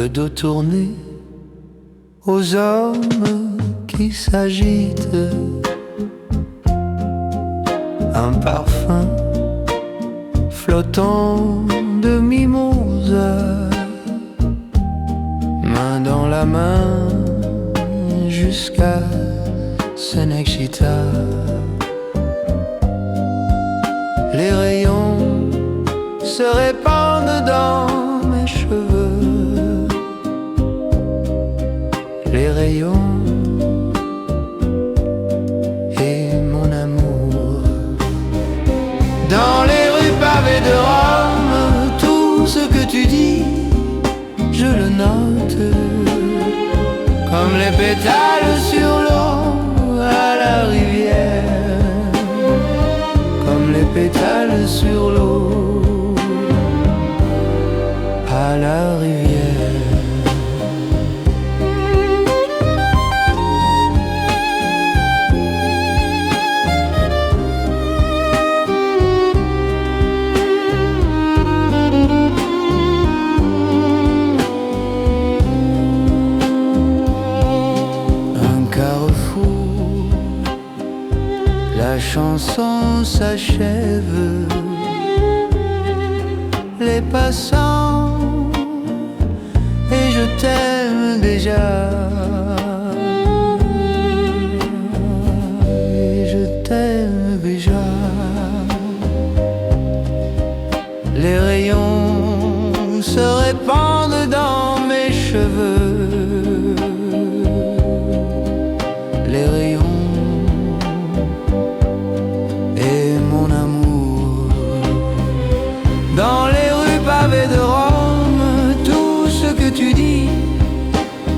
le dos tourné aux hommes qui s'agitent. Un parfum flottant de mimosa, main dans la main jusqu'à Senexita. Les rayons se répandent dans mes cheveux. Les rayons et mon amour. Dans les rues pavées de Rome, tout ce que tu dis, je le note. Comme les pétales sur l'eau à la rivière. Comme les pétales sur l'eau à la rivière. La chanson s'achève, les passants, et je t'aime déjà. Et je t'aime déjà. Les rayons se répandent dans mes cheveux. Les rayons dans les rues pavées de Rome, tout ce que tu dis,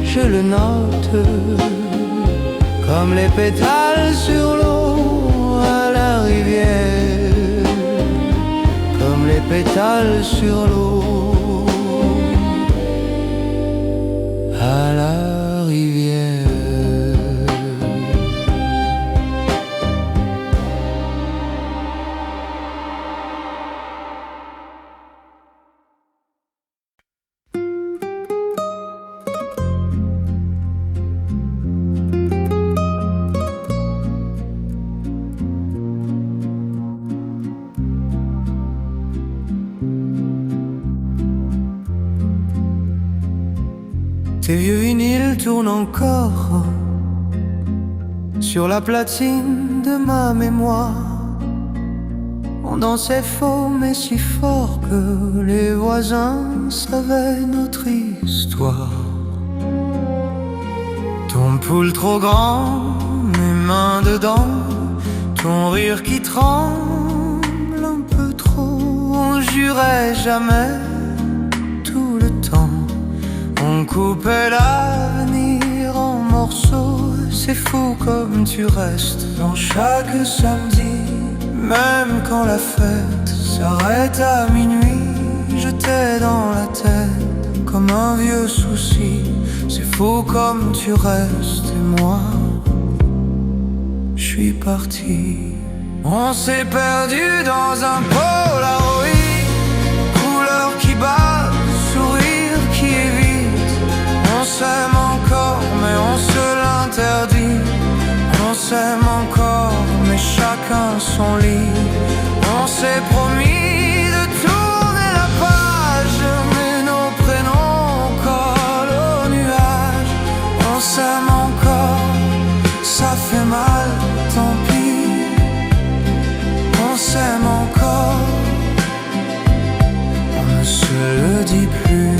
je le note. Comme les pétales sur l'eau à la rivière. Comme les pétales sur l'eau à la rivière. Tes vieux vinyles tournent encore sur la platine de ma mémoire. On dansait faux mais si fort que les voisins savaient notre histoire. Ton poule trop grand, mes mains dedans, ton rire qui tremble un peu trop. On jurait jamais tout le temps. On coupait l'avenir en morceaux. C'est fou comme tu restes dans chaque samedi. Même quand la fête s'arrête à minuit, je t'ai dans la tête comme un vieux souci. C'est fou comme tu restes et moi, je suis parti. On s'est perdu dans un Polaroid, couleur qui bat, sourire qui évite. On s'aime encore mais on se l'interdit. On s'aime encore mais chacun son lit. On s'est promis de tourner la page, mais nos prénoms collent aux nuages. On s'aime encore, ça fait mal, tant pis. On s'aime encore, on ne se le dit plus.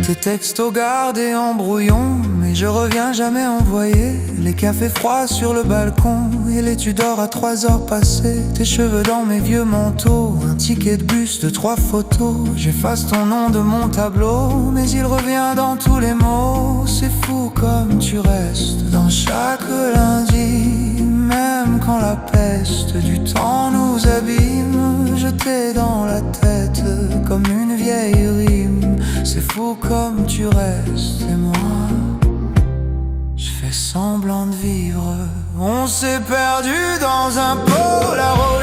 Tes textos gardés en brouillon, mais je reviens jamais envoyer. Les cafés froids sur le balcon et les Tudors à 3 heures passées. Tes cheveux dans mes vieux manteaux, un ticket de bus de 3 photos. J'efface ton nom de mon tableau, mais il revient dans tous les mots. C'est fou comme tu restes dans chaque lundi. Même quand la peste du temps nous abîme, je t'ai dans la tête comme une vieille rime. C'est fou comme tu restes et moi, je fais semblant de vivre. On s'est perdu dans un Polaroid,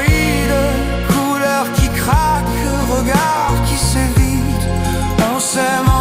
couleur qui craque, regard qui s'évite. On s'aime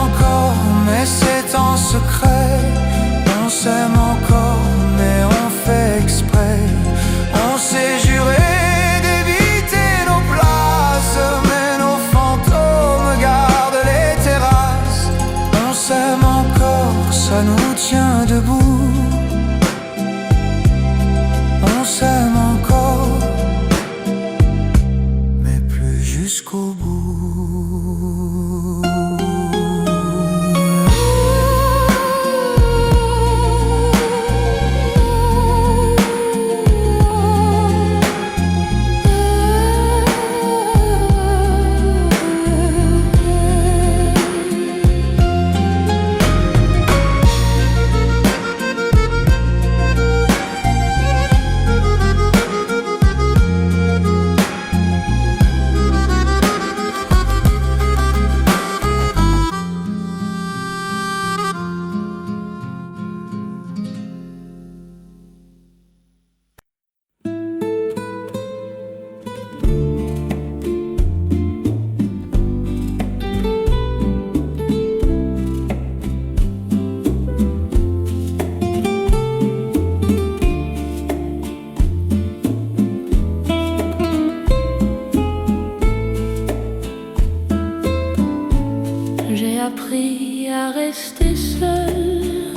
appris à rester seul,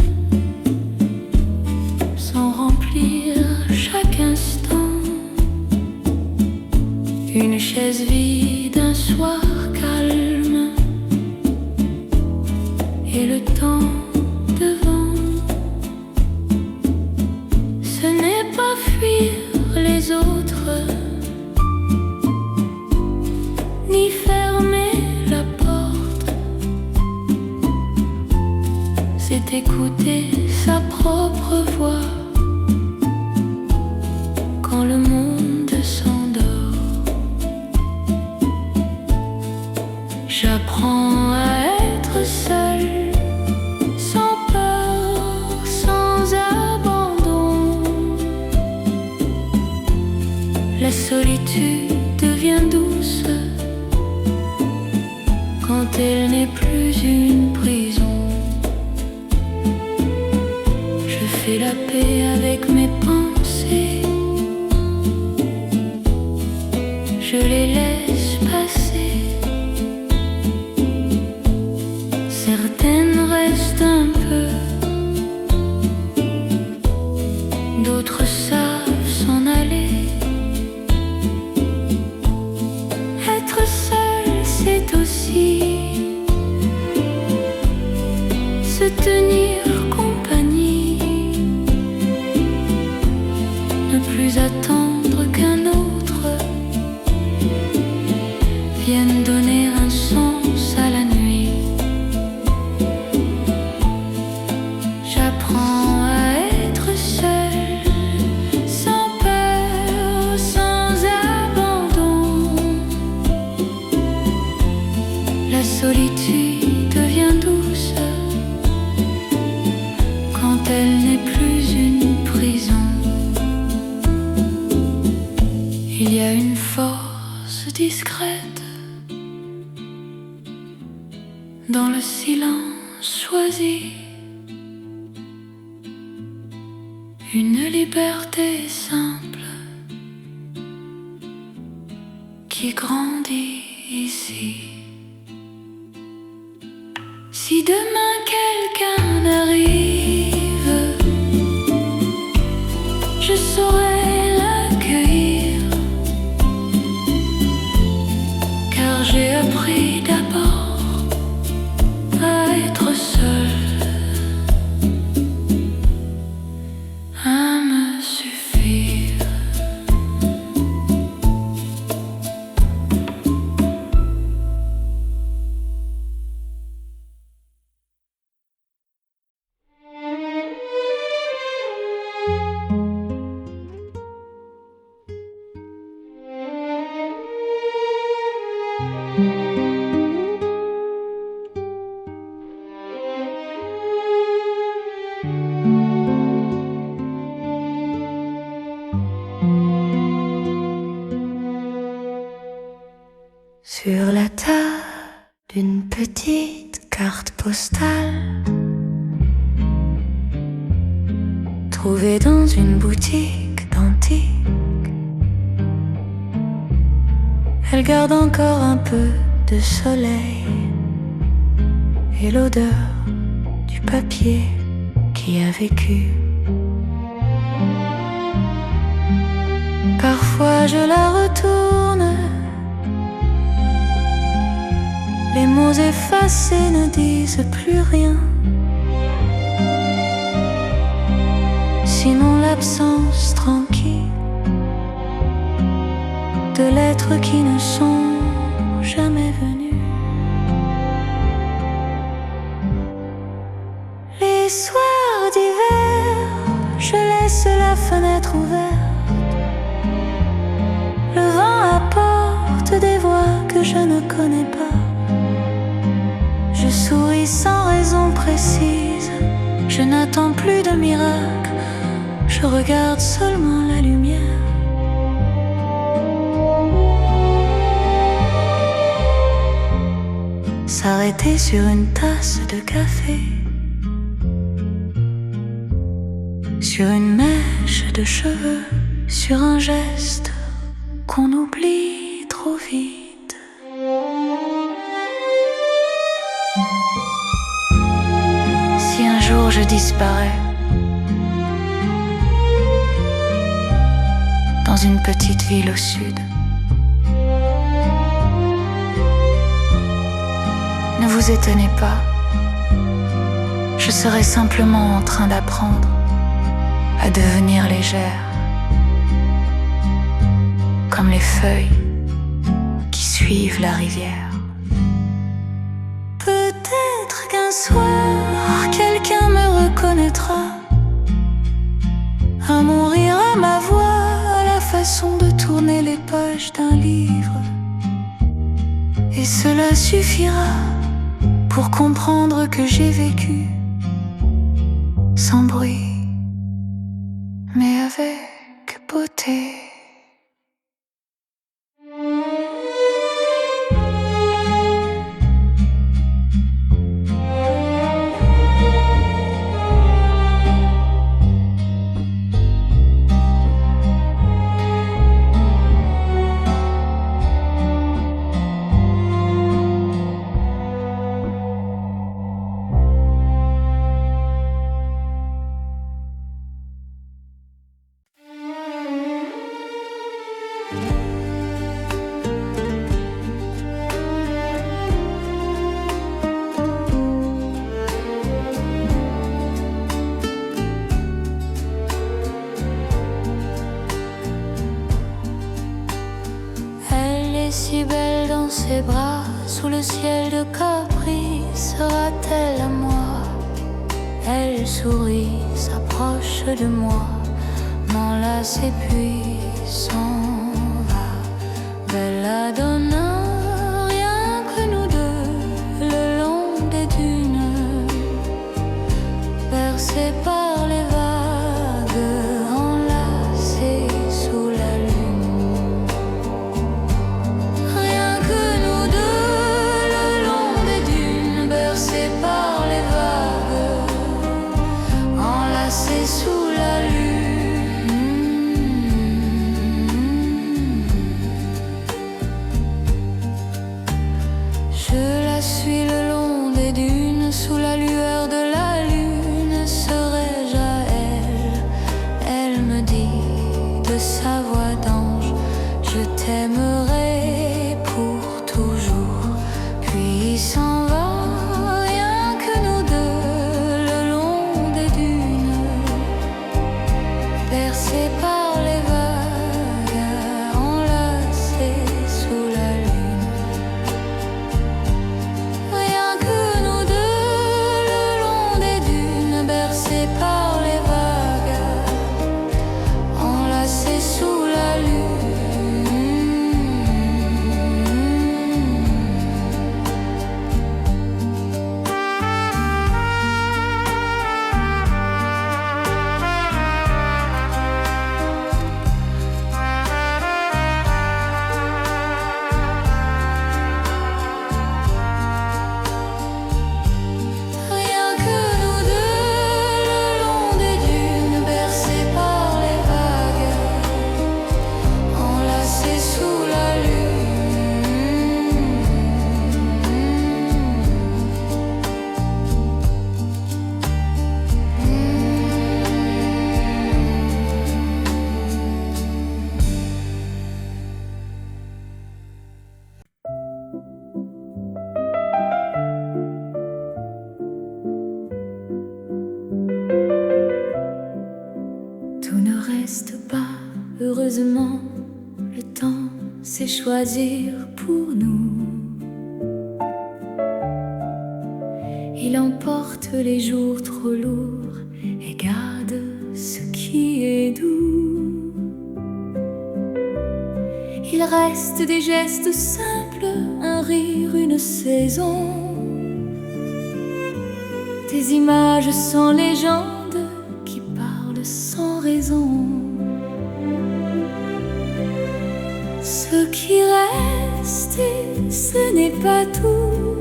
sans remplir chaque instant. Une chaise vide, un soir calme, et le temps devant. Ce n'est pas fuir les autres, ni fermer la porte. C'est écouter sa propre voix quand le monde s'endort. J'apprends à être seul, sans peur, sans abandon. La solitude devient douce quand elle n'est plus une prison. Je fais la paix avec mes pensées, je les laisse passer. Certaines restent un peu, d'autres savent s'en aller. Être seul, c'est aussi se tenir compagnie, ne plus attendre qu'un autre vienne donner un sens à la nuit. J'apprends à être seul, sans peur, sans abandon. La solitude devient douce quand elle n'est plus une prison. Il y a une force discrète dans le silence choisi, une liberté simple qui grandit ici. Si demain quelqu'un arrive, je saurai l'accueillir, car j'ai appris d'abord à être seul, à me suffire. Sur la table d'une petite carte postale, trouvée dans une boutique d'antiques, elle garde encore un peu de soleil et l'odeur du papier qui a vécu. Parfois je la retourne, les mots effacés ne disent plus rien, sinon l'absence tranquille de lettres qui ne sont jamais venues. Les soirs d'hiver, je laisse la fenêtre ouverte, le vent apporte des voix que je ne connais pas. Je souris sans raison précise, je n'attends plus de miracle, je regarde seulement la lumière. S'arrêter sur une tasse de café, sur une mèche de cheveux, sur un geste qu'on oublie trop vite. jour je disparais dans une petite ville au sud. Ne vous étonnez pas, je serai simplement en train d'apprendre à devenir légère, comme les feuilles qui suivent la rivière. Peut-être qu'un soir, quelqu'un me reconnaîtra, à mon rire, à ma voix, à la façon de tourner les pages d'un livre. Et cela suffira pour comprendre que j'ai vécu sans bruit, mais avec beauté. Si belle dans ses bras, sous le ciel de Capri, sera-t-elle à moi? Elle sourit, s'approche de moi, m'enlace et puis s'en va. Bella donna, rien que nous deux, le long des dunes, bercés par les vagues, enlacés sous la lune. Sous la lune, je la suis le long des dunes, sous la lueur de la lune. Serais-je à elle? Elle me dit de sa voix d'ange, je t'aimerai pour toujours. Puis s'en va. Bercés par les vagues, enlacés sous la lune. Rien que nous deux, le long des dunes, bercés par les vagues, enlacés sous la lune. Reste pas, heureusement, le temps sait choisir pour nous. Il emporte les jours trop lourds et garde ce qui est doux. Il reste des gestes simples, un rire, une saison, des images sans légende qui parlent sans raison. Ce qui reste, et ce n'est pas tout,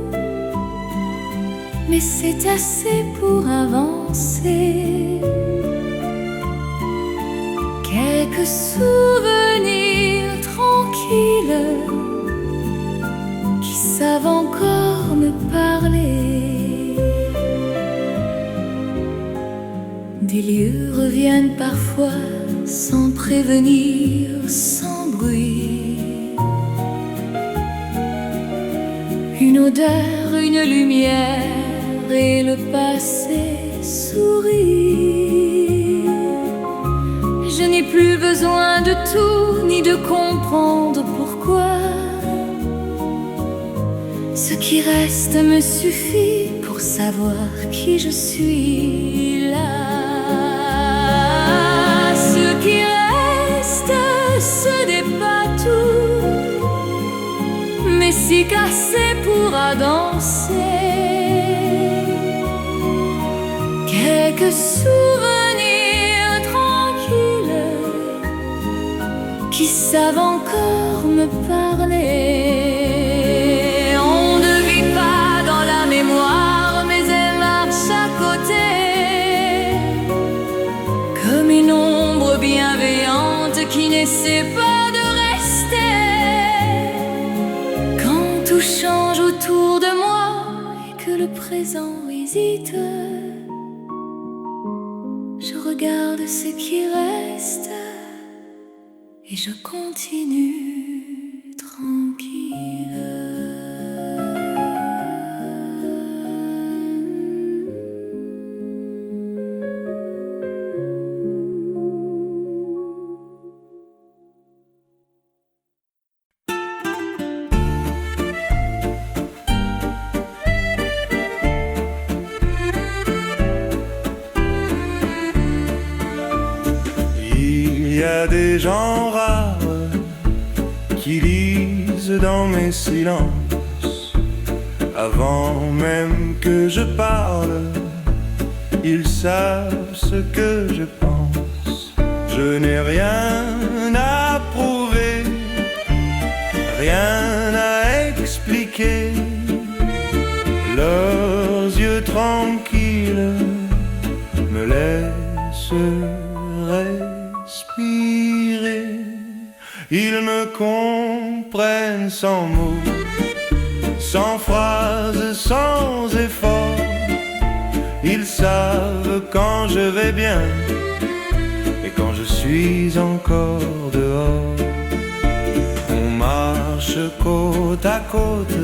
mais c'est assez pour avancer. Quelques souvenirs tranquilles qui savent encore me parler. Les lieux reviennent parfois sans prévenir, sans bruit. Une odeur, une lumière et le passé sourit. Je n'ai plus besoin de tout ni de comprendre pourquoi. Ce qui reste me suffit pour savoir qui je suis là. Ce qui reste, ce n'est pas tout, mais si cassé pourra danser. Quelques souvenirs tranquilles qui savent encore me parler. On ne vit pas dans la mémoire, mais elle marche à côté, comme une ombre bienveillante qui n'essaie pas de rester. Quand tout change autour de moi et que le présent hésite, je regarde ce qui reste et je continue tranquille. Il y a des gens rares qui lisent dans mes silences. Avant même que je parle, ils savent ce que je pense. Je n'ai rien à prouver, rien à expliquer. Leurs yeux tranquilles me laissent respirer. Ils me comprennent sans mots, sans phrases, sans effort. Ils savent quand je vais bien et quand je suis encore dehors. On marche côte à côte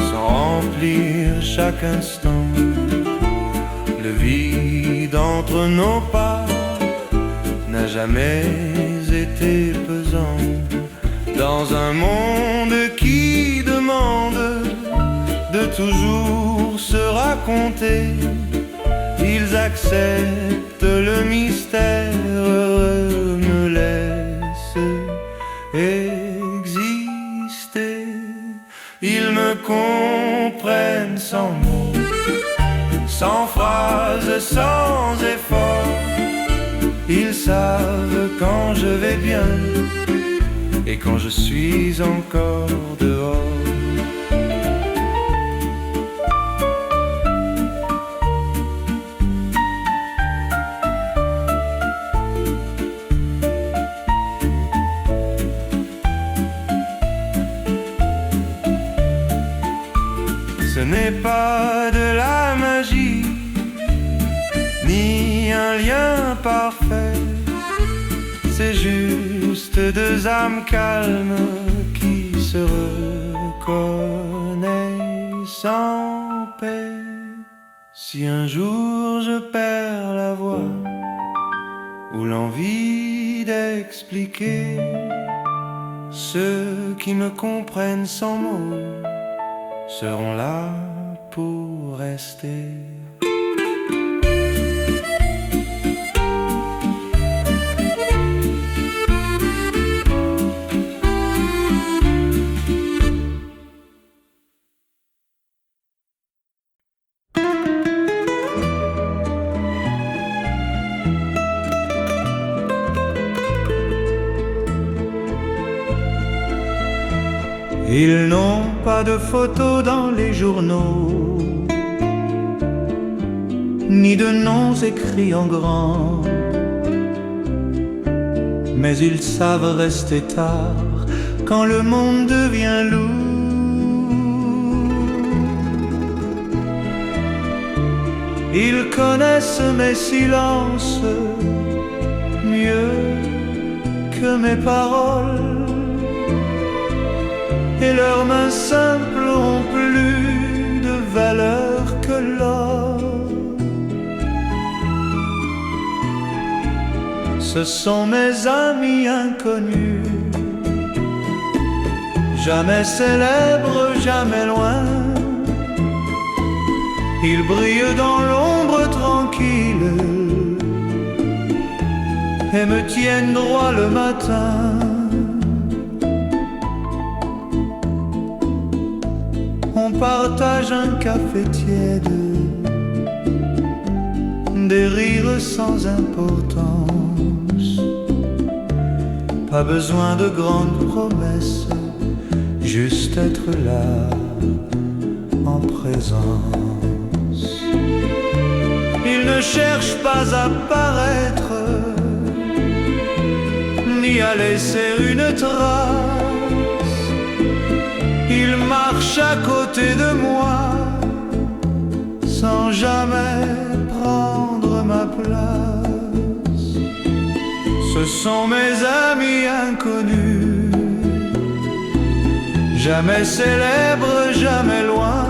sans remplir chaque instant. Le vide entre nos pas n'a jamais été pesant. Dans un monde qui demande de toujours se raconter, ils acceptent le mystère, me laissent exister. Ils me comprennent sans mots, sans phrases, sans effort. Ils savent quand je vais bien et quand je suis encore dehors. Ce n'est pas de la magie, ni un lien parfait. C'est juste deux âmes calmes qui se reconnaissent en paix. Si un jour je perds la voix ou l'envie d'expliquer, ceux qui me comprennent sans mots seront là pour rester. Ils n'ont pas de photos dans les journaux, ni de noms écrits en grand, mais ils savent rester tard quand le monde devient lourd. Ils connaissent mes silences mieux que mes paroles, et leurs mains simples ont plus de valeur que l'or. Ce sont mes amis inconnus, jamais célèbres, jamais loin. Ils brillent dans l'ombre tranquille et me tiennent droit le matin. On partage un café tiède, des rires sans importance. Pas besoin de grandes promesses, juste être là en présence. Ils ne cherchent pas à paraître, ni à laisser une trace. Ils marchent à côté de moi, sans jamais prendre ma place. Ce sont mes amis inconnus, jamais célèbres, jamais loin.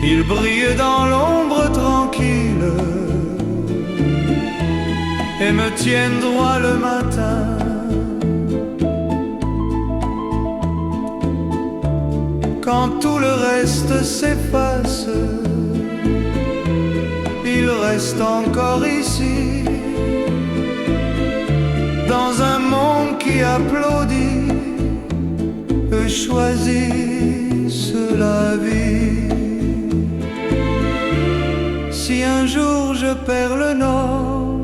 Ils brillent dans l'ombre tranquille et me tiennent droit le matin. Quand tout le reste s'efface, il reste encore ici, dans un monde qui applaudit, eux choisissent la vie. Si un jour je perds le nord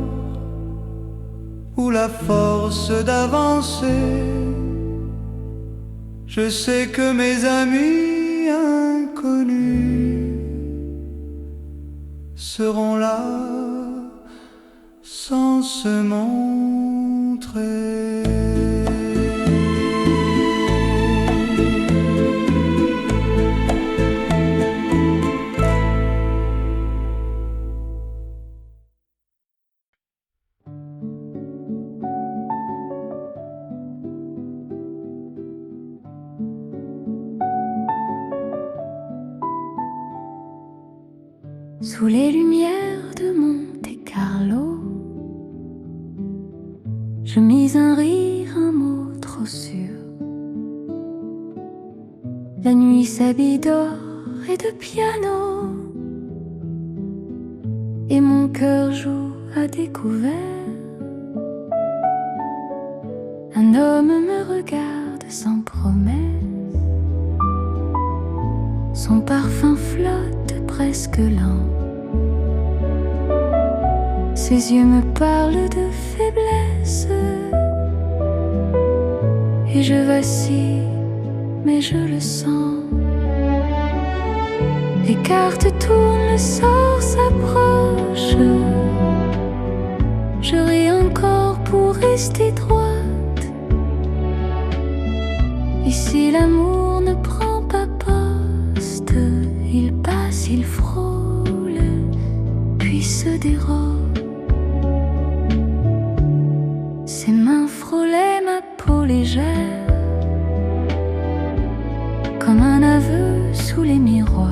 ou la force d'avancer, je sais que mes amis inconnus seront là sans se montrer. Sous les lumières de Monte-Carlo, je mis un rire, un mot trop sûr. La nuit s'habille d'or et de piano, et mon cœur joue à découvert. Un homme me regarde sans promesse, son parfum flotte presque lent. Ses yeux me parlent de faiblesse, et je vacille, mais je le sens. Les cartes tournent, le sort s'approche. Je ris encore pour rester droite. Et si l'amour ne prend pas poste, il passe, il frôle, puis se dérobe. Ses mains frôlaient ma peau légère, comme un aveu sous les miroirs.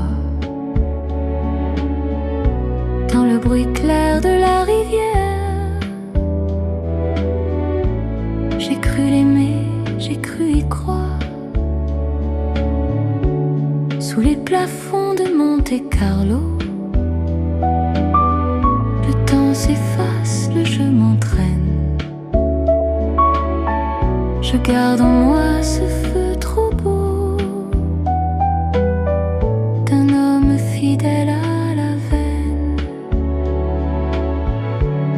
Dans le bruit clair de la rivière, j'ai cru l'aimer, j'ai cru y croire. Sous les plafonds de Monte-Carlo, le temps s'efface, le jeu m'entraîne. Je garde en moi ce feu trop beau d'un homme fidèle à la veine.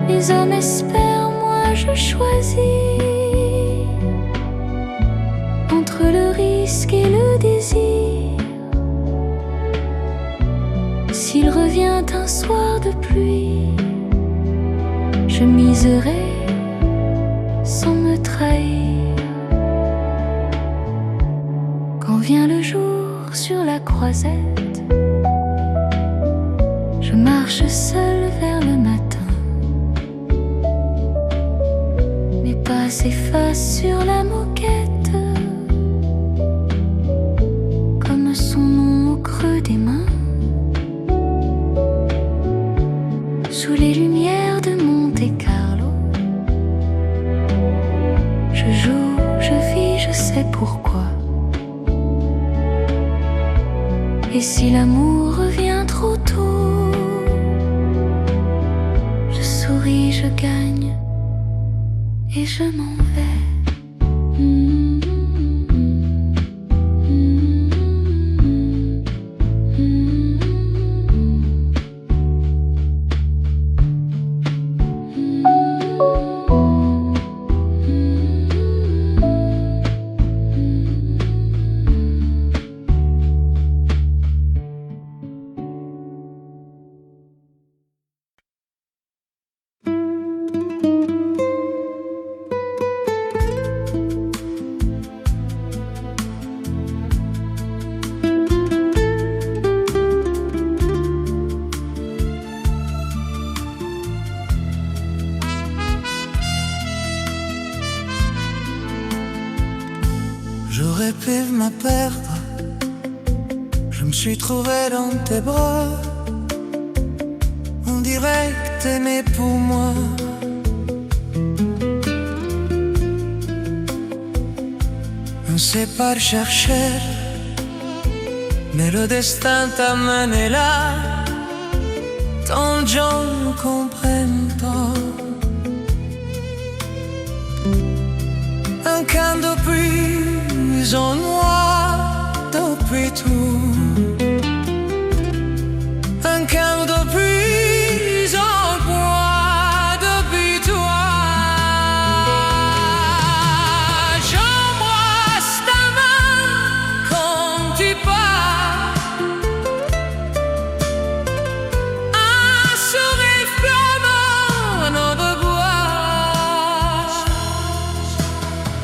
Les hommes espèrent, moi je choisis entre le risque et le désir. S'il revient un soir de pluie, je miserai sans me trahir. Quand vient le jour sur la croisette, marche seule vers le matin. Mes pas s'effacent sur la moquette, comme son nom au creux des mains. Sous les lumières de Monte-Carlo, je joue, je vis, je sais pourquoi. Et si l'amour revient trop tôt, je souris, je gagne et je m'en vais. J'aurais pu me perdre, je me suis trouvé dans tes bras. On dirait que t'aimais pour moi. On sait pas le chercher, mais le destin t'a mené là. Tant de gens ne comprennent pas. Un camp de plus en noir depuis tout. Un camp de plus en moi depuis toi. J'embrasse ta main quand tu pars. Un sourire flamant en revoir.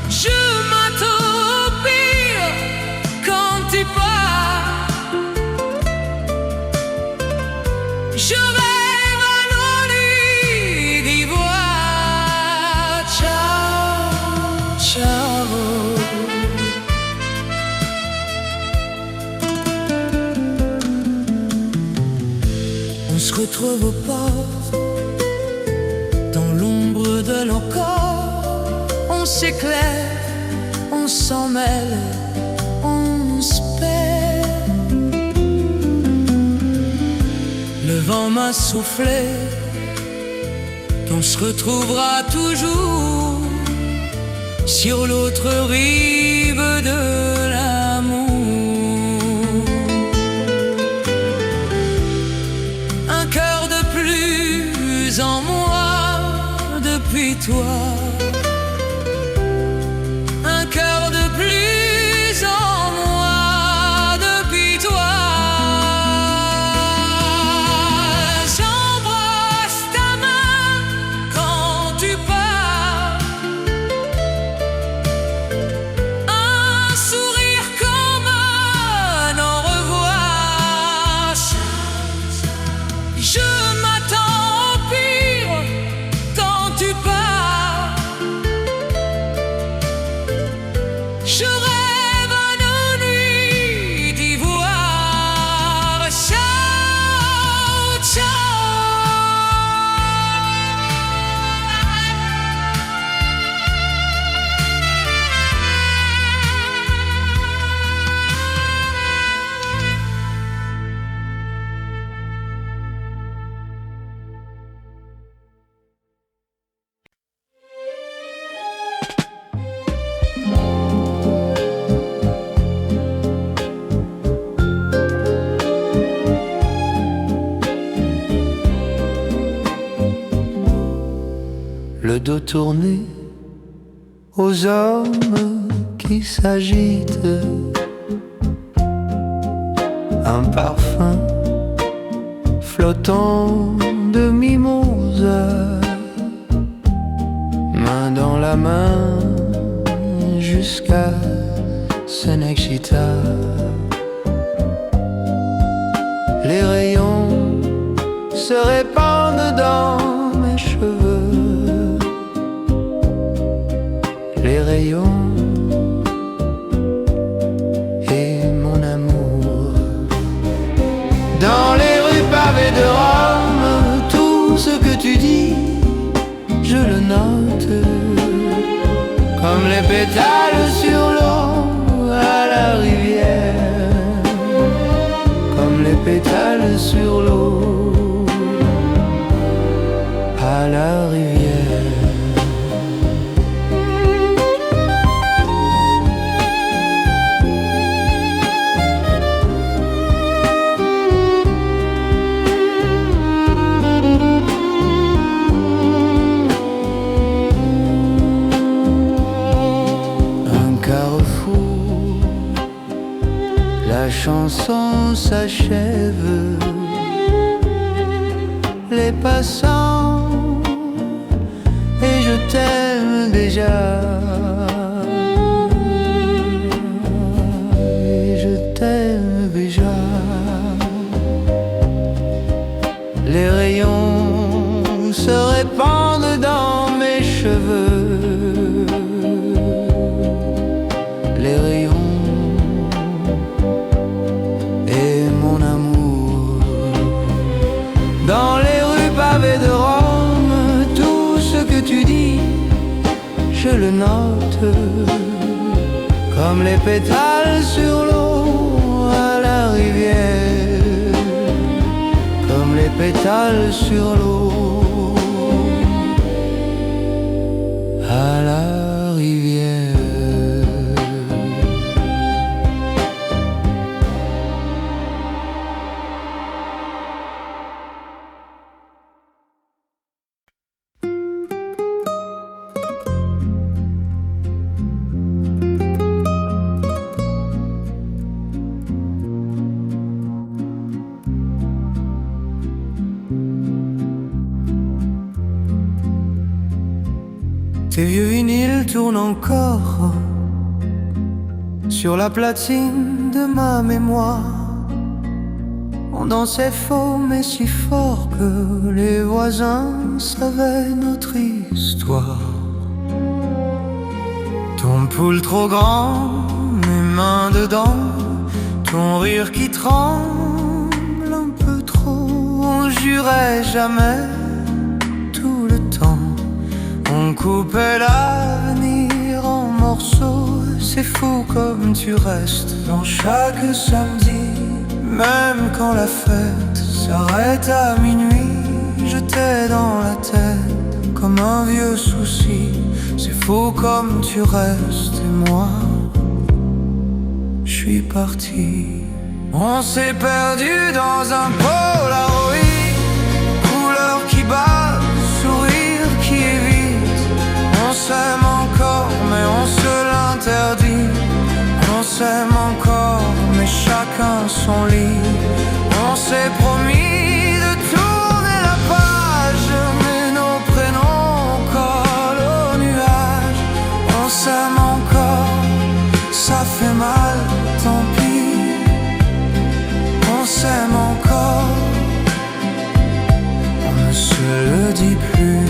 Je m'attends au pire quand tu pars. Je rêve à nos nuits d'ivoire. Ciao, ciao. On se retrouve pas dans l'ombre de nos corps. On s'éclaire, on s'en mêle, on se perd. Le vent m'a soufflé qu'on se retrouvera toujours sur l'autre rive de l'amour. Un cœur de plus en moi depuis toi. Un cœur de plus en moi depuis toi. J'embrasse ta main quand tu pars. Un sourire comme un au revoir. Je m'attends au pire quand tu pars. Je rêve à nos nuits d'ivoire. Ciao, ciao. Le dos tourné aux hommes qui s'agitent. Un parfum flottant de mimosa. Main dans la main jusqu'à Senexita. Les rayons se répandent dans mes cheveux. Les rayons et mon amour. Dans les rues pavées de Rome, tout ce que tu dis, je le note. Comme les pétales sur l'eau à la rivière. Comme les pétales sur l'eau à la rivière. La chanson s'achève, les passants, et je t'aime déjà, et je t'aime déjà. Les rayons se répandent dans mes cheveux. Les rayons dans les rues pavées de Rome, tout ce que tu dis, je le note. Comme les pétales sur l'eau à la rivière. Comme les pétales sur l'eau à la rivière. Tes vieux vinyles tournent encore sur la platine de ma mémoire. On dansait faux mais si fort que les voisins savaient notre histoire. Ton poule trop grand, mes mains dedans, ton rire qui tremble un peu trop. On jurait jamais tout le temps. On coupait l'avenir en morceaux. C'est fou comme tu restes dans chaque samedi. Même quand la fête s'arrête à minuit, je t'ai dans la tête comme un vieux souci. C'est fou comme tu restes et moi, je suis parti. On s'est perdu dans un Polaroid, couleur qui bat, sourire qui évite. On s'aime encore mais on se l'interdit. On s'aime encore mais chacun son lit. On s'est promis de tourner la page, mais nos prénoms collent aux nuages. On s'aime encore, ça fait mal, tant pis. On s'aime encore, on ne se le dit plus.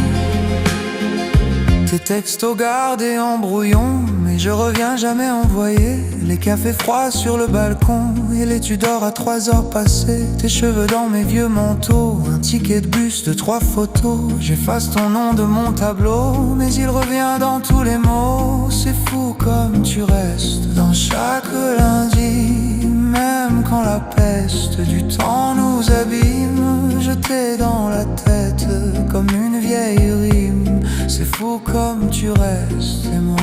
Tes textos gardés en brouillon, mais je reviens jamais envoyer. Les cafés froids sur le balcon et les Tudors à 3 heures passées. Tes cheveux dans mes vieux manteaux, un ticket de bus de 3 photos. J'efface ton nom de mon tableau, mais il revient dans tous les mots. C'est fou comme tu restes dans chaque lundi. Même quand la peste du temps nous abîme, je t'ai dans la tête comme une vieille rime. C'est fou comme tu restes et moi,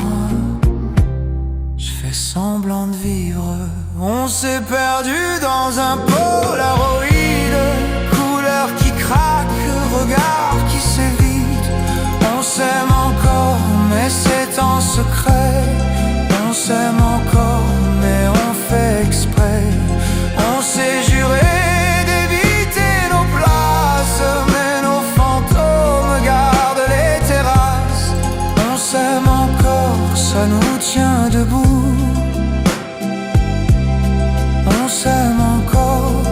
je fais semblant de vivre. On s'est perdu dans un Polaroid, couleur qui craque, regard qui s'évite. On s'aime encore mais c'est en secret. On s'aime encore mais on fait exprès. On s'est juré d'éviter nos places, mais nos fantômes gardent les terrasses. On s'aime encore, ça nous tient debout. On s'aime encore,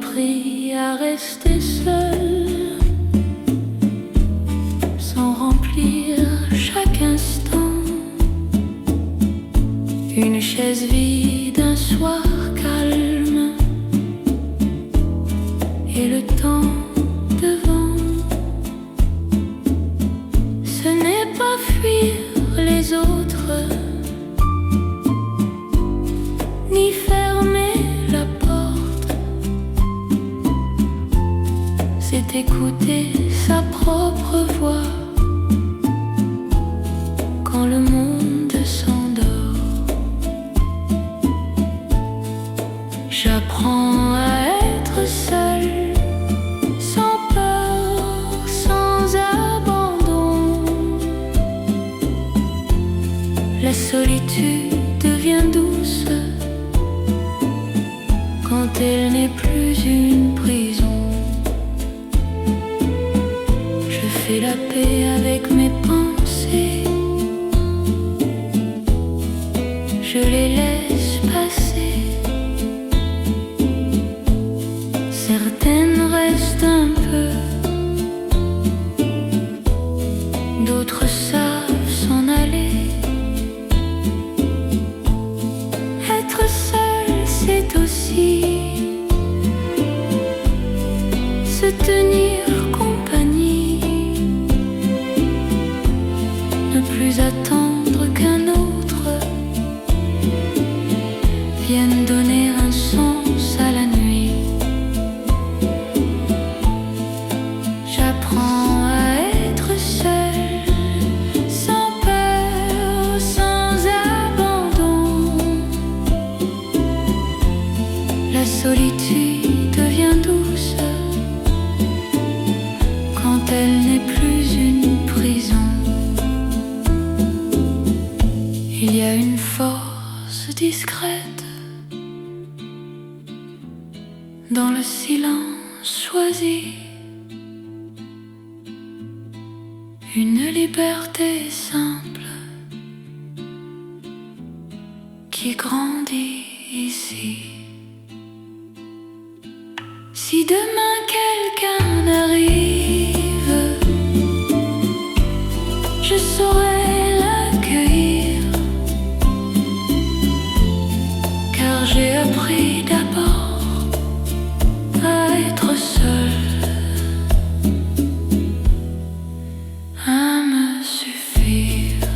appris à rester seul, sans remplir chaque instant. Une chaise vide, un soir calme, et le temps devant. Ce n'est pas fuir les autres, ni fermer la porte, c'est écouter sa propre voix quand le monde s'endort. J'apprends à être seul, sans peur, sans abandon. La solitude devient douce quand elle n'est plus une prison. Je fais la paix avec mes pensées, je les laisse passer. Certaines restent un peu, d'autres savent s'en aller. Être seul, c'est aussi se tenir compagnie, ne plus attendre qu'un autre vienne donner un sens à la nuit. J'apprends à être seul, sans peur, sans abandon. La solitude devient douce quand elle n'est plus une prison. Il y a une force discrète dans le silence choisi, une liberté simple qui grandit ici. Si demain quelqu'un arrive, je saurai l'accueillir, car j'ai appris d'abord à être seul, à me suffire.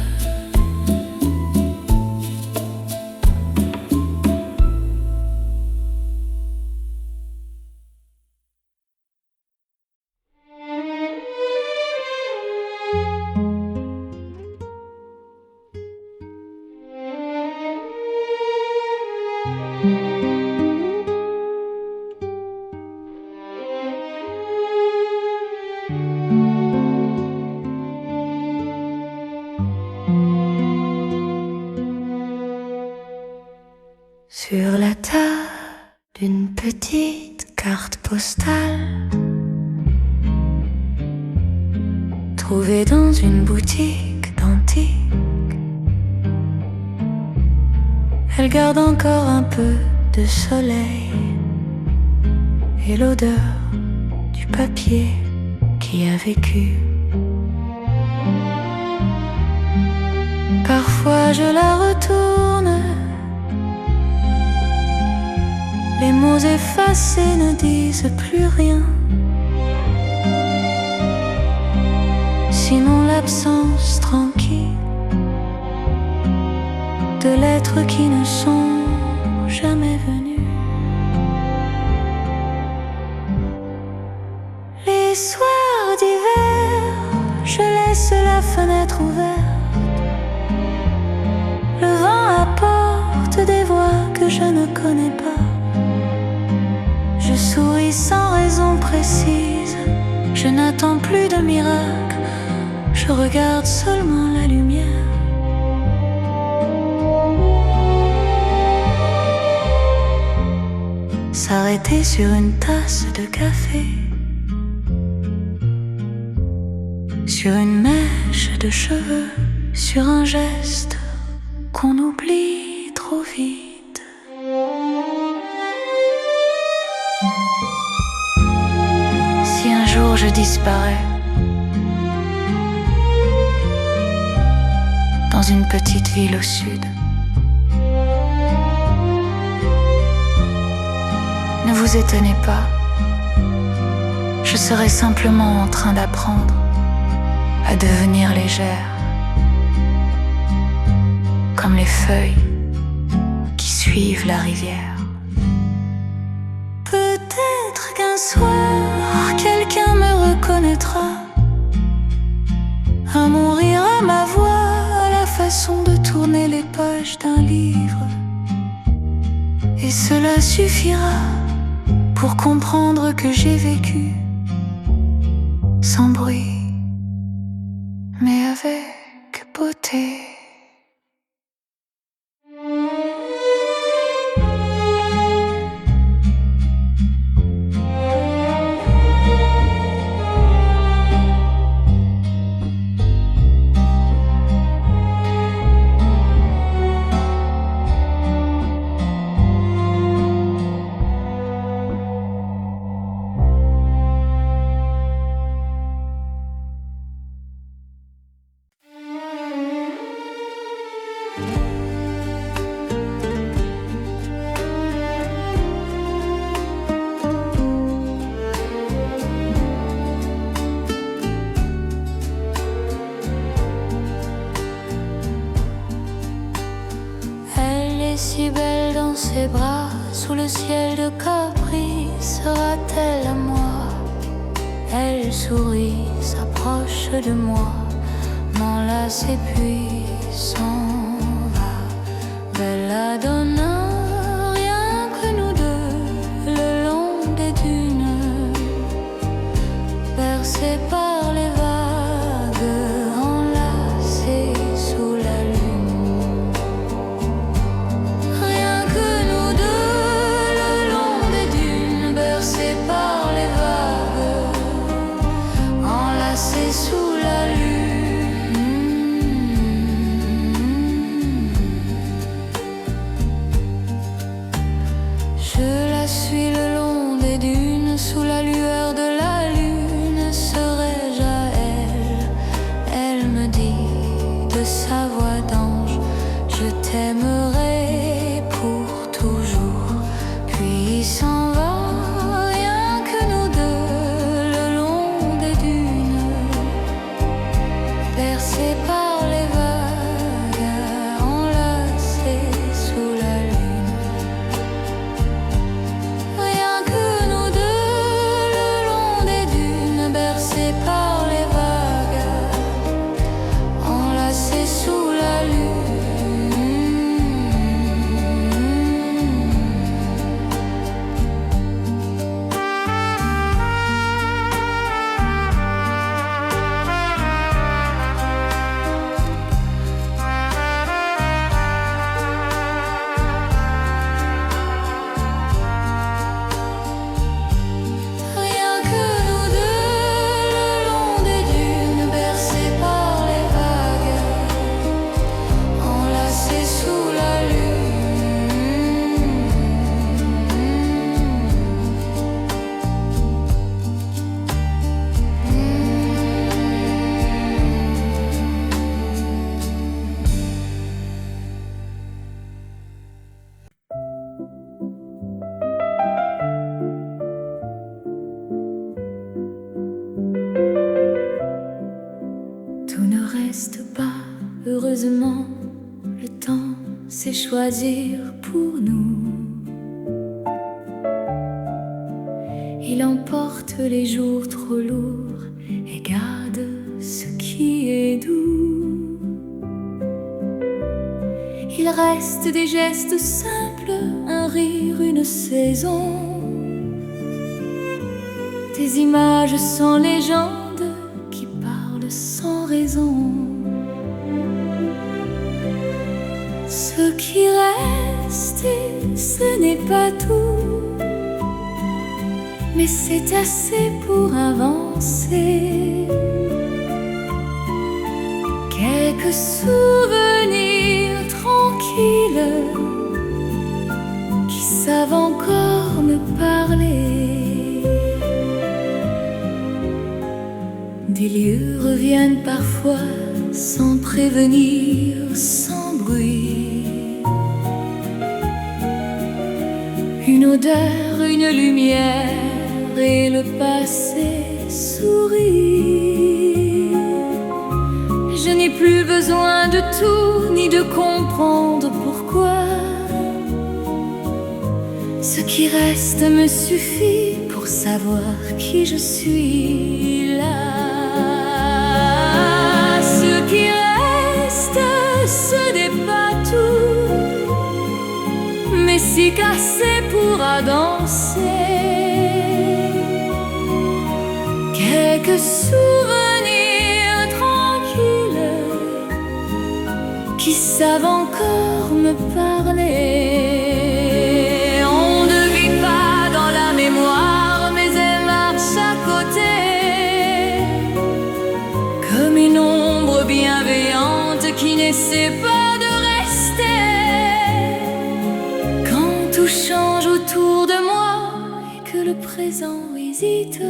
Sur la table d'une petite carte postale, trouvée dans une boutique d'antiques, elle garde encore un peu de soleil et l'odeur du papier qui a vécu. Parfois je la retourne, les mots effacés ne disent plus rien, sinon l'absence tranquille de lettres qui ne sont jamais venues. Les soirs d'hiver, je laisse la fenêtre ouverte, le vent apporte des voix que je ne connais pas. Je souris sans raison précise, je n'attends plus de miracle, je regarde seulement la lumière. S'arrêter sur une tasse de café, sur une mèche de cheveux, sur un geste qu'on oublie trop vite. jour je disparais dans une petite ville au sud. Ne vous étonnez pas, je serai simplement en train d'apprendre à devenir légère, comme les feuilles qui suivent la rivière. Peut-être qu'un soir, quelqu'un me reconnaîtra, à mon rire, à ma voix, à la façon de tourner les pages d'un livre. Et cela suffira pour comprendre que j'ai vécu sans bruit, mais avec beauté. Si belle dans ses bras, sous le ciel de Capri, sera-t-elle à moi? Elle sourit, s'approche de moi, m'enlace et puis s'en va. Belladonna, rien que nous deux, le long des dunes, bercés par les vagues, enlacés sous la lune. Rien que nous deux, le long des dunes, bercés par les vagues, enlacés sous la lune. Je la suis le long des dunes, sous la lueur de la lune. Serais-je à elle? Elle me dit de sa voix d'ange: je t'aimerai pour toujours. Puis s'en va, rien que nous deux, le long des dunes, bercés par les vagues, enlacés sous la lune. Rien que nous deux, le long des dunes, bercés par les vagues, enlacés sous la lune. Rien que nous deux, le long des dunes, bercés par les vagues, enlacés sous la lune. Tout ne reste pas, heureusement, le temps sait choisir pour nous. Il emporte les jours trop lourds et garde ce qui est doux. Il reste des gestes simples, un rire, une saison, des images sans légende qui parlent sans raison. Ce qui reste, et ce n'est pas tout, mais c'est assez pour avancer. Quelques souvenirs tranquilles qui savent encore me parler. Les lieux reviennent parfois sans prévenir, sans bruit. Une odeur, une lumière et le passé sourit. Je n'ai plus besoin de tout ni de comprendre pourquoi. Ce qui reste me suffit pour savoir qui je suis là. Ce qui reste, ce n'est pas tout, mais si cassé pourra danser. Quelques souvenirs tranquilles qui savent encore me parler. On ne vit pas dans la mémoire, mais elle marche à côté, comme une ombre bienveillante qui n'essaie pas de rester. Quand tout change autour de moi et que le présent hésite,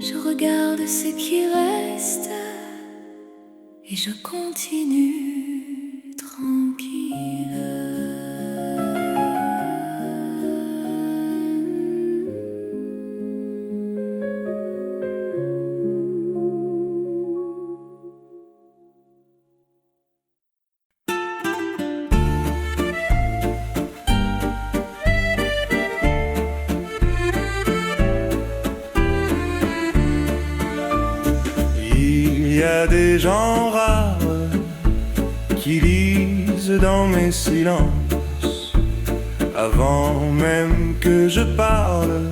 je regarde ce qui reste et je continue tranquille. Il y a des gens rares qui lisent dans mes silences. Avant même que je parle,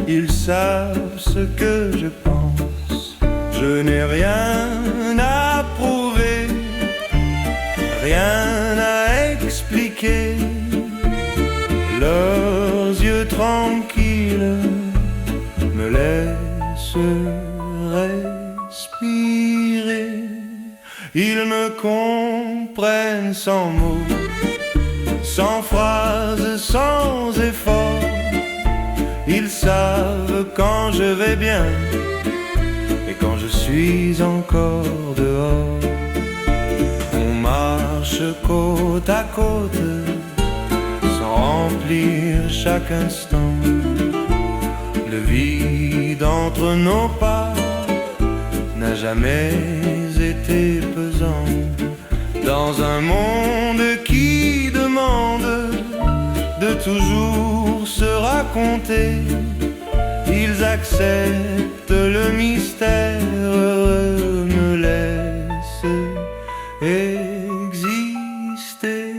ils savent ce que je pense. Je n'ai rien à prouver, rien à expliquer. Leurs yeux tranquilles me laissent respirer. Ils me comprennent sans mots, sans phrases, sans effort. Ils savent quand je vais bien et quand je suis encore dehors. On marche côte à côte sans remplir chaque instant. Le vide entre nos pas n'a jamais été pesant. Dans un monde qui demande de toujours se raconter, ils acceptent le mystère, me laissent exister.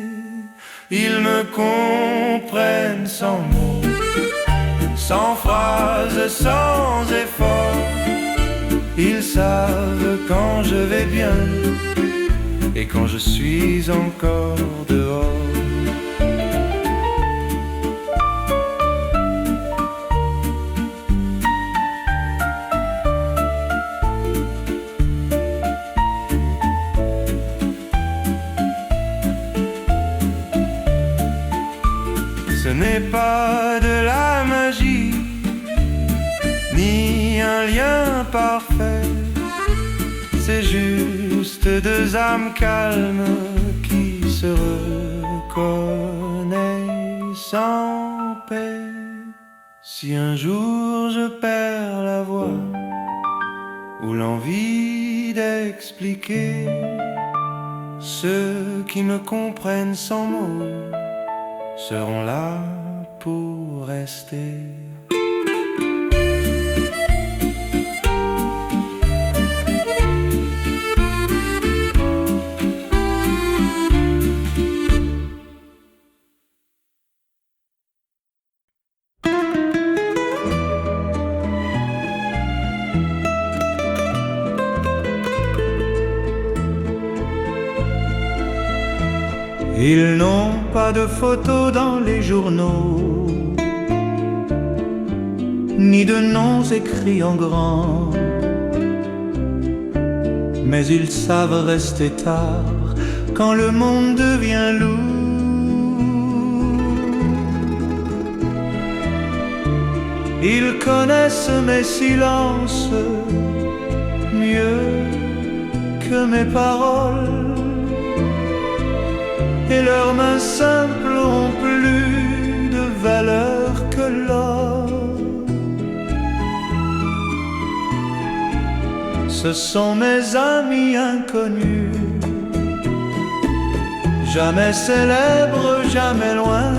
Ils me comprennent sans mots, sans phrases, sans effort. Ils savent quand je vais bien et quand je suis encore dehors. Ce n'est pas de la magie, ni un lien parfait. C'est juste deux âmes calmes qui se reconnaissent en paix. Si un jour je perds la voix ou l'envie d'expliquer, ceux qui me comprennent sans mots seront là pour rester. Ils n'ont pas de photos dans les journaux, ni de noms écrits en grand, mais ils savent rester tard quand le monde devient lourd. Ils connaissent mes silences mieux que mes paroles, et leurs mains simples ont plus de valeur que l'or. Ce sont mes amis inconnus, jamais célèbres, jamais loin.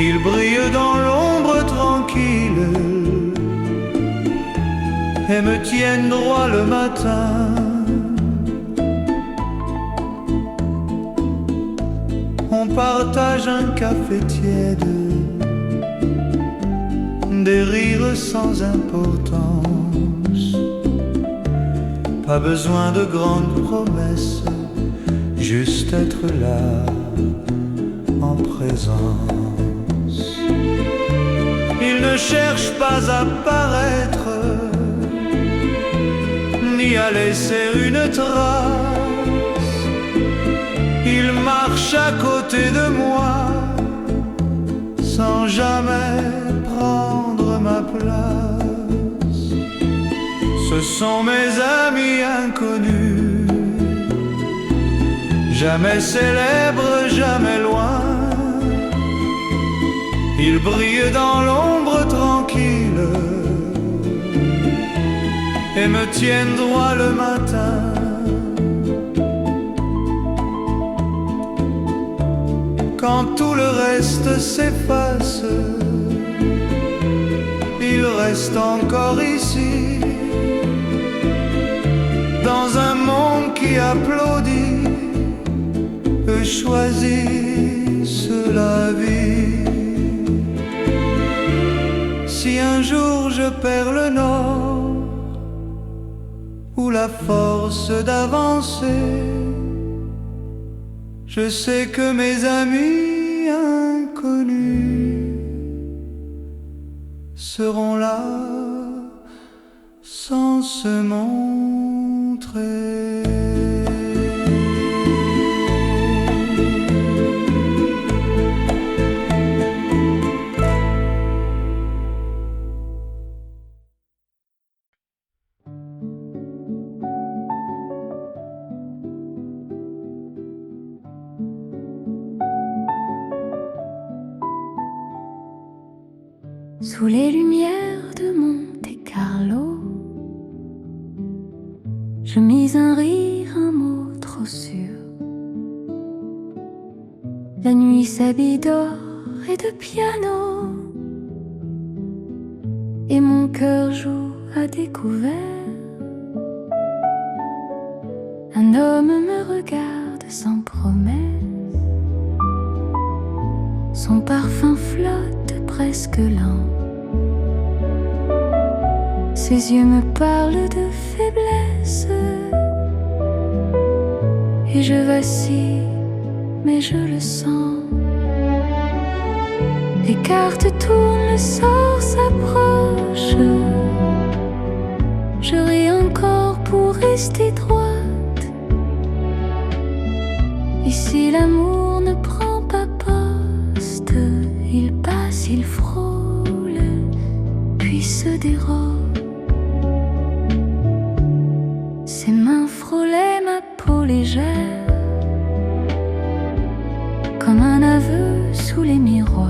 Ils brillent dans l'ombre tranquille et me tiennent droit le matin. On partage un café tiède, des rires sans importance. Pas besoin de grandes promesses, juste être là en présence. Ils ne cherchent pas à paraître, ni à laisser une trace. Ils marchent à côté de moi, sans jamais prendre ma place. Ce sont mes amis inconnus, jamais célèbres, jamais loin. Ils brillent dans l'ombre tranquille et me tiennent droit le matin. Quand tout le reste s'efface, il reste encore ici, dans un monde qui applaudit, eux choisissent la vie. Si un jour je perds le nord ou la force d'avancer, je sais que mes amis inconnus seront là sans se montrer. Sous les lumières de Monte-Carlo, je mis un rire, un mot trop sûr. La nuit s'habille d'or et de piano, et mon cœur joue à découvert. Un homme me regarde sans promesse, son parfum flotte presque lent. Ses yeux me parlent de faiblesse, et je vacille, mais je le sens. Les cartes tournent, le sort s'approche. Je ris encore pour rester droite. Et si l'amour ne prend pas poste, il passe, il frôle, puis se dérobe. Ses mains frôlaient ma peau légère, comme un aveu sous les miroirs.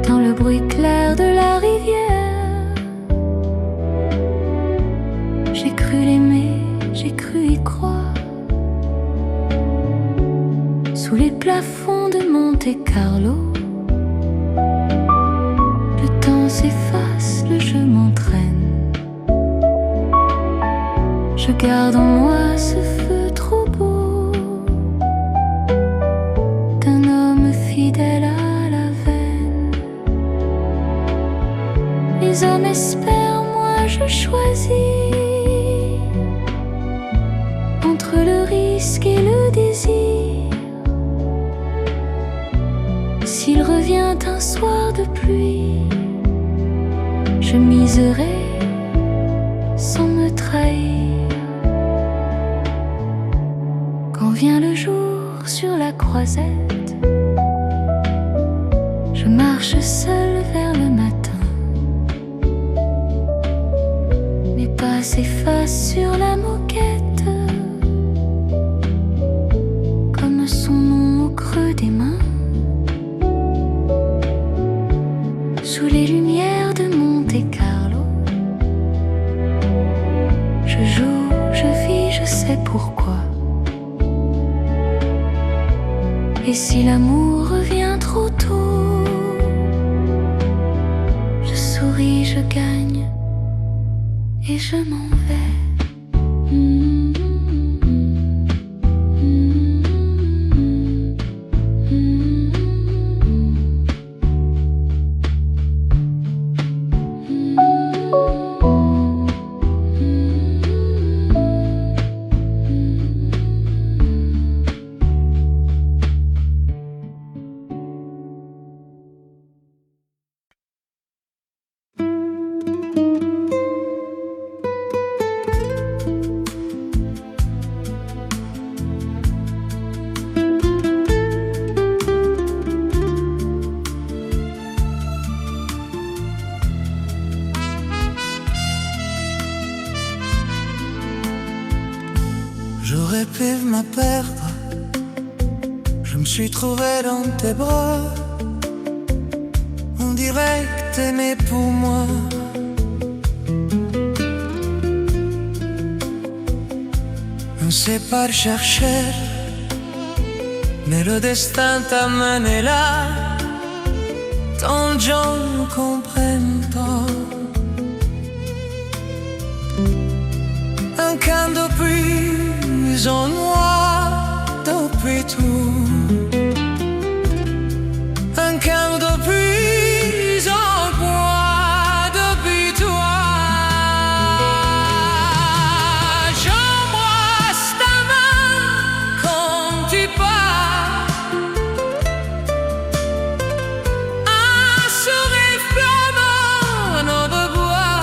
Dans le bruit clair de la rivière, j'ai cru l'aimer, j'ai cru y croire. Sous les plafonds de Monte-Carlo, le temps s'efface, le jeu m'entraîne. Je garde en moi ce feu trop beau d'un homme fidèle à la veine. Les hommes espèrent, moi je choisis entre le risque et le désir. S'il revient un soir de pluie, je miserai sans me trahir. Quand vient le jour sur la croisette, marche seul vers le matin. Mes pas s'effacent sur la moquette, comme son nom au creux des mains. Sous les lumières de Monte-Carlo, je joue, je vis, je sais pourquoi. Et si l'amour revient trop tôt, je souris, je gagne et je m'en vais. J'aurais pu me perdre, je me suis trouvé dans tes bras. On dirait que t'aimais pour moi. On sait pas le chercher, mais le destin t'a mené là. Tant de gens ne comprennent pas. Un camp de plus en noir depuis tout. Un camp de plus en bois depuis toi. J'embrasse ta main quand tu pars. Un sourire comme un au revoir.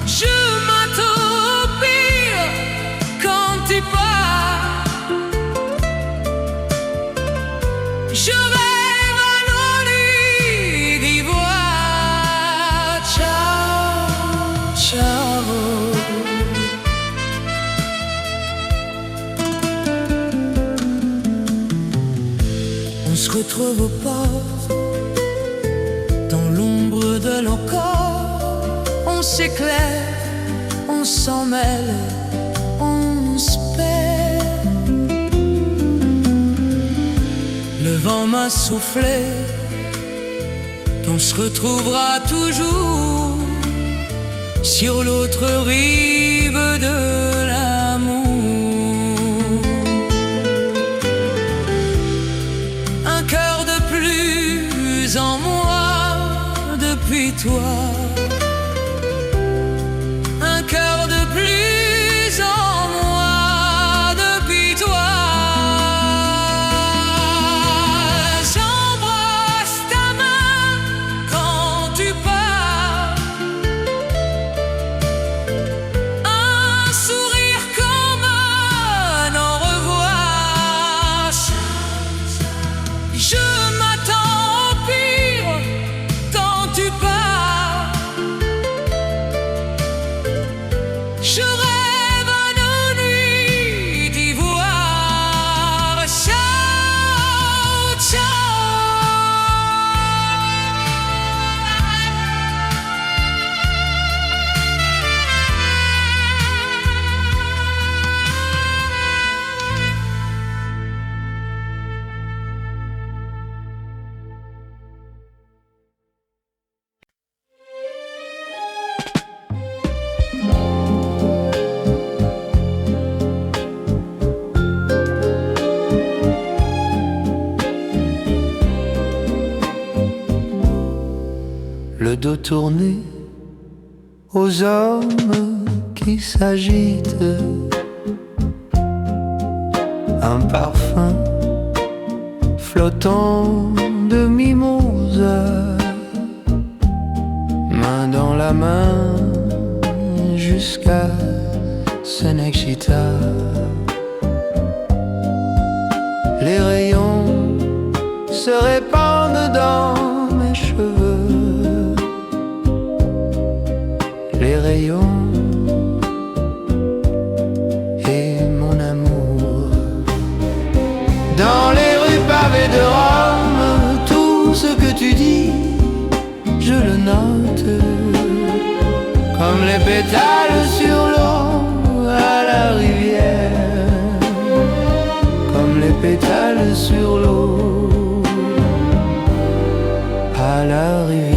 Je m'attends pire quand tu pars. Je rêve à nos nuits d'ivoire. Ciao, ciao. On se retrouve au port, dans l'ombre de nos corps. On s'éclaire, on s'en mêle, on se perd. Le vent m'a soufflé qu'on se retrouvera toujours sur l'autre rive de l'amour. Un cœur de plus en moi depuis toi. Un cœur de plus en moi depuis toi. J'embrasse ta main quand tu pars. Un sourire comme un au revoir. Je m'attends au pire quand tu pars. Je rêve à nos nuits d'ivoire. Ciao, ciao. Le dos tourné aux hommes qui s'agitent. Un parfum flottant de mimosa. Main dans la main jusqu'à Senexita. Les rayons se répandent dans mes cheveux. Les rayons et mon amour. Dans les rues pavées de Rome, tout ce que tu dis, je le note. Comme les pétales sur l'eau à la rivière. Comme les pétales sur l'eau à la rivière.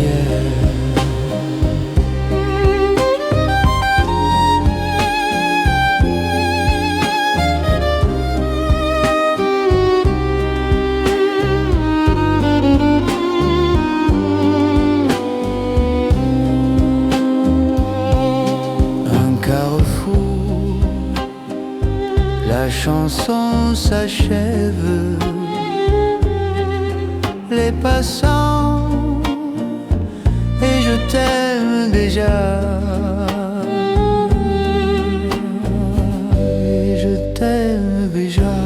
La chanson s'achève, les passants, et je t'aime déjà, et je t'aime déjà.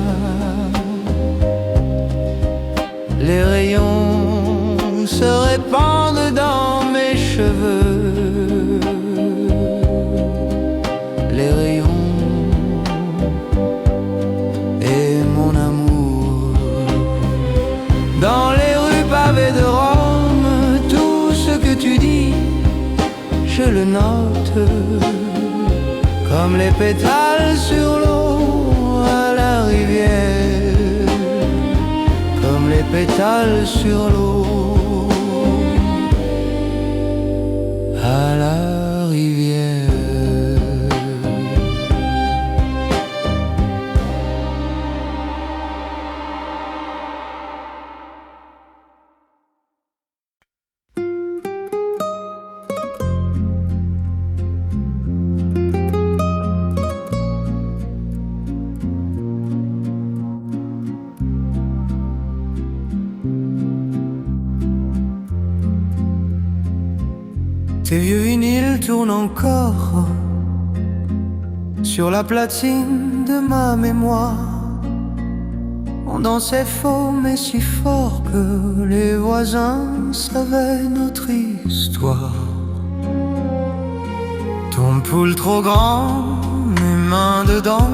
Les rayons se répandent dans mes cheveux. Les rayons dans les rues pavées de Rome, tout ce que tu dis, je le note. Comme les pétales sur l'eau à la rivière. Comme les pétales sur l'eau à la rivière. Tes vieux vinyles tournent encore sur la platine de ma mémoire. On dansait faux mais si fort que les voisins savaient notre histoire. Ton poule trop grand, mes mains dedans,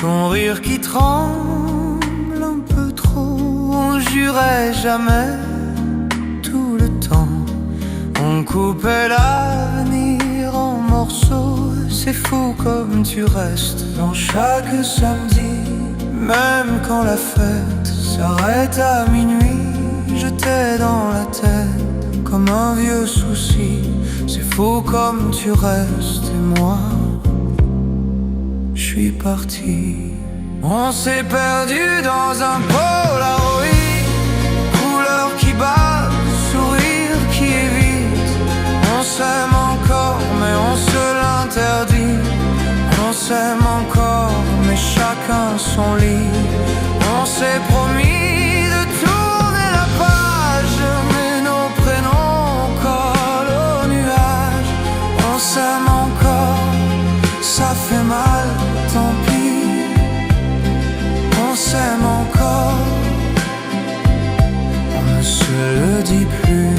ton rire qui tremble un peu trop. On jurait jamais tout le temps. On coupait l'avenir en morceaux. C'est fou comme tu restes dans chaque samedi. Même quand la fête s'arrête à minuit, je t'ai dans la tête comme un vieux souci. C'est fou comme tu restes et moi, je suis parti. On s'est perdu dans un Polaroid, couleur qui bat, sourire qui évite. On s'aime encore mais on se l'interdit. On s'aime encore mais chacun son lit. On s'est promis de tourner la page, mais nos prénoms collent aux nuages. On s'aime encore, ça fait mal, tant pis. On s'aime encore, on ne se le dit plus.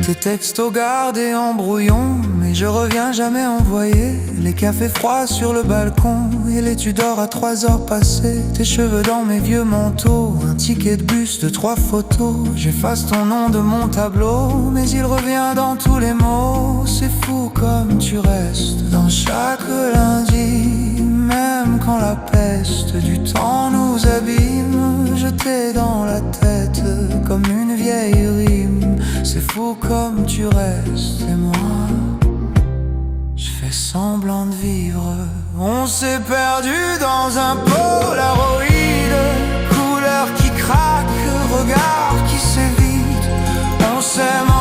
Tes textos gardés en brouillon, mais je reviens jamais envoyer. Les cafés froids sur le balcon et les Tudors à 3 heures passées. Tes cheveux dans mes vieux manteaux, un ticket de bus de 3 photos. J'efface ton nom de mon tableau, mais il revient dans tous les mots. C'est fou comme tu restes dans chaque lundi. Même quand la peste du temps nous abîme, je t'ai dans la tête comme une vieille rime. C'est fou comme tu restes et moi, je fais semblant de vivre. On s'est perdu dans un Polaroid, couleur qui craque, regard qui s'évite. On s'aime